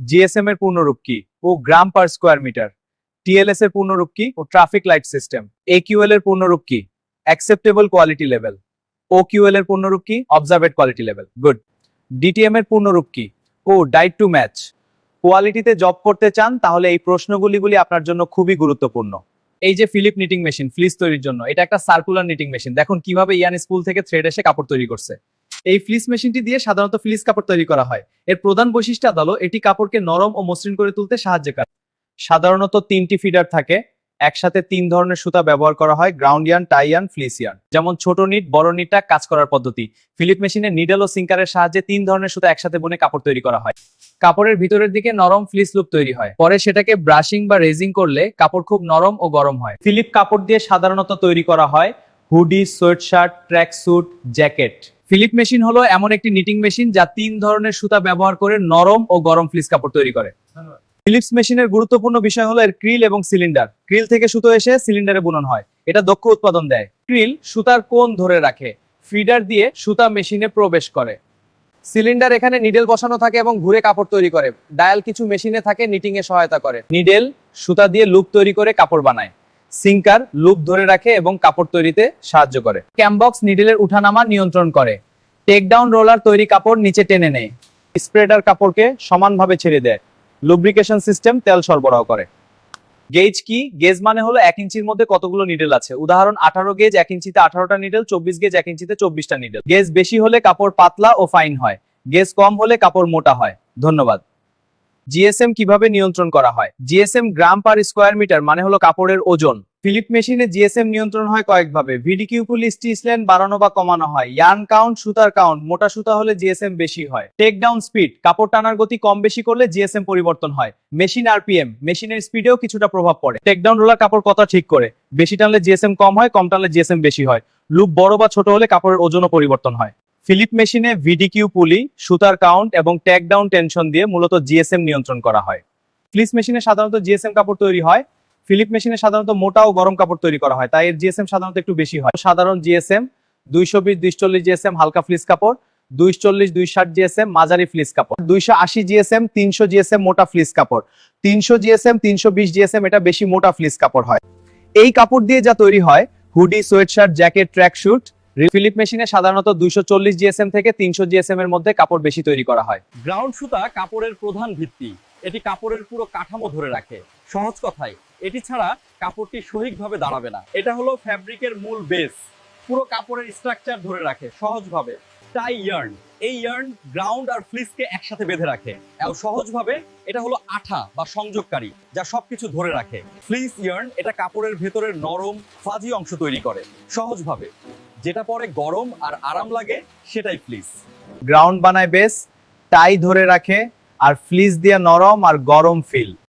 GSM এর পূর্ণরূপ কি ও গ্রাম পার স্কোয়ার মিটার। টিএলএস এর পূর্ণরূপ কি ও ট্রাফিক লাইট সিস্টেম। একিউএল এর পূর্ণরূপ কি অ্যাকসেপ্টেবল কোয়ালিটি লেভেল। ওকিউএল এর পূর্ণরূপ কি অবজারভেড কোয়ালিটি লেভেল। গুড। ডিটিএম এর পূর্ণরূপ কি ও ডাইট টু ম্যাচ। কোয়ালিটিতে জব করতে চান তাহলে এই প্রশ্নগুলি আপনার জন্য খুবই গুরুত্বপূর্ণ। এই যে ফিলিপ নিটিং মেশিন ফ্লিস তৈরির জন্য, এটা একটা সার্কুলার নিটিং মেশিন। দেখুন কিভাবে ইয়ান স্পুল থেকে থ্রেড এসে কাপড় তৈরি করছে। এই ফ্লিস মেশিনটি দিয়ে সাধারণত ফ্লিস কাপড় তৈরি করা হয়। এর প্রধান বৈশিষ্ট্য হলো এটি কাপড়কে নরম ও মসৃণ করে তুলতে সাহায্য করে। সাধারণত 3টি ফিডার থাকে। একসাথে 3 ধরনের সুতা ব্যবহার করা হয়, গ্রাউন্ড ইয়ার্ন, টাই ইয়ার্ন, ফ্লিস ইয়ার্ন। যেমন ছোট নিট, বড় নিটটা কাজ করার পদ্ধতি। ফিলিপ মেশিনে নিডল ও সিঙ্কারের সাহায্যে 3 ধরনের সুতা একসাথে বুনে কাপড় তৈরি করা হয়। কাপড়ের ভিতরের দিকে নরম ফ্লিস লুপ তৈরি হয়, পরে সেটাকে ব্রাশিং বা রেজিং করলে কাপড় খুব নরম ও গরম হয়। ফিলিপ কাপড় দিয়ে সাধারণত তৈরি করা হয় hoodie, sweatshirt, track suit, jacket. Philip machine হলো এমন একটি নিটিং মেশিন যা 3 ধরনের সুতা ব্যবহার করে নরম ও গরম ফ্লিস কাপড় তৈরি করে। ফিলিপস মেশিনের গুরুত্বপূর্ণ বিষয় হলো এর ক্রিল এবং সিলিন্ডার। ক্রিল থেকে সুতো এসে সিলিন্ডারে বুনন হয়, এটা দক্ষ উৎপাদন দেয়। ক্রিল সুতার কোণ ধরে রাখে, ফিডার দিয়ে সুতা মেশিনে প্রবেশ করে। সিলিন্ডার এখানে নিডেল বসানো থাকে এবং ঘুরে কাপড় তৈরি করে। ডায়াল কিছু মেশিনে থাকে, নিটিং এ সহায়তা করে। নিডেল সুতা দিয়ে লুপ তৈরি করে কাপড় বানায়। সিঙ্কার লুপ ধরে রাখে এবং কাপড় তৈরিতে সাহায্য করে। ক্যামবক্স নিডেলের উঠানামা নিয়ন্ত্রণ করে। টেক ডাউন রোলার তৈরি কাপড় নিচে টেনে নেয়। স্প্রেডার কাপড়কে সমানভাবে ছেড়ে দেয়। লুব্রিকেশন সিস্টেম তেল সরবরাহ করে। গেজ কি? গেজ মানে হলো 1 ইঞ্চির মধ্যে কতগুলো নিডেল আছে। উদাহরণ 18 গেজ 1 ইঞ্চিতে 18টা নিডেল, 24 গেজ 1 ইঞ্চিতে 24টা নিডেল। গেজ বেশি হলে কাপড় পাতলা ও ফাইন হয়, গেজ কম হলে কাপড় মোটা হয়। ধন্যবাদ। জিএসএম কিভাবে নিয়ন্ত্রণ করা হয়? জিএসএম গ্রাম পার স্কোয়ার মিটার মানে হলো কাপড়ের ওজন। ফিলিপ মেশিনে জিএসএম নিয়ন্ত্রণ হয় কয়েকভাবে। ভিডিকিউ পুলি, স্টিচ লেন বাড়ানো বা কমানো হয়। ইয়ার্ন কাউন্ট, সুতার কাউন্ট, মোটা সুতা হলে জিএসএম বেশি হয়। টেক ডাউন স্পিড, কাপড় টানার গতি কম বেশি করলে জিএসএম পরিবর্তন হয়। মেশিন আরপিএম, মেশিনের স্পিডেও কিছুটা প্রভাব পড়ে। টেক ডাউন রোলার কাপড় কথা ঠিক করে, বেশি টানলে জিএসএম কম হয়, কম টানলে জিএসএম বেশি হয়। লুপ বড় বা ছোট হলে কাপড়ের ওজনও পরিবর্তন হয়। ফিলিপ মেশিনে ভিডিকিউ পুলি, সুতার কাউন্ট এবং টেক ডাউন টেনশন দিয়ে মূলত জিএসএম নিয়ন্ত্রণ করা হয়। ফ্লিস মেশিনে সাধারণত জিএসএম কাপড় তৈরি হয়। ফিলিপ মেশিনে সাধারণত মোটা ও গরম কাপড় তৈরি করা হয়, তাই এর জিএসএম সাধারণত একটু বেশি হয়। সাধারণ জিএসএম 220, 240 জিএসএম হালকা ফ্লিস কাপড়, 240, 260 জিএসএম মাঝারি ফ্লিস কাপড়, 280 জিএসএম, 300 জিএসএম মোটা ফ্লিস কাপড়, 300 জিএসএম, 320 জিএসএম এটা বেশি মোটা ফ্লিস কাপড় হয়। এই কাপড় দিয়ে যা তৈরি হয় hoodie, sweatshirt, jacket, track suit. Philip মেশিনে সাধারণত 240 জিএসএম থেকে 300 জিএসএম এর মধ্যে কাপড় বেশি তৈরি করা হয়। গ্রাউন্ড সুতা কাপড়ের প্রধান ভিত্তি, এটি কাপড়ের পুরো কাঠামো ধরে রাখে। সহজ কথায় এটি ছাড়া কাপড়টি সঠিকভাবে দাঁড়াবে না। এটা হলো ফ্যাব্রিকের মূল বেস, পুরো কাপড়ের স্ট্রাকচার ধরে রাখে। সহজভাবে টাই ইয়ার্ন, এই ইয়ার্ন গ্রাউন্ড আর ফ্লিসকে একসাথে বেঁধে রাখে। এবং সহজভাবে এটা হলো আঠা বা সংযোগকারী যা সবকিছু ধরে রাখে। ফ্লিস ইয়ার্ন এটা কাপড়ের ভেতরের নরম ফাজি অংশ তৈরি করে। সহজভাবে যেটা পরে গরম আর আরাম লাগে সেটাই ফ্লিস। গ্রাউন্ড বানায় বেস, টাই ধরে রাখে, আর ফ্লিস দিয়ে নরম আর গরম ফিল।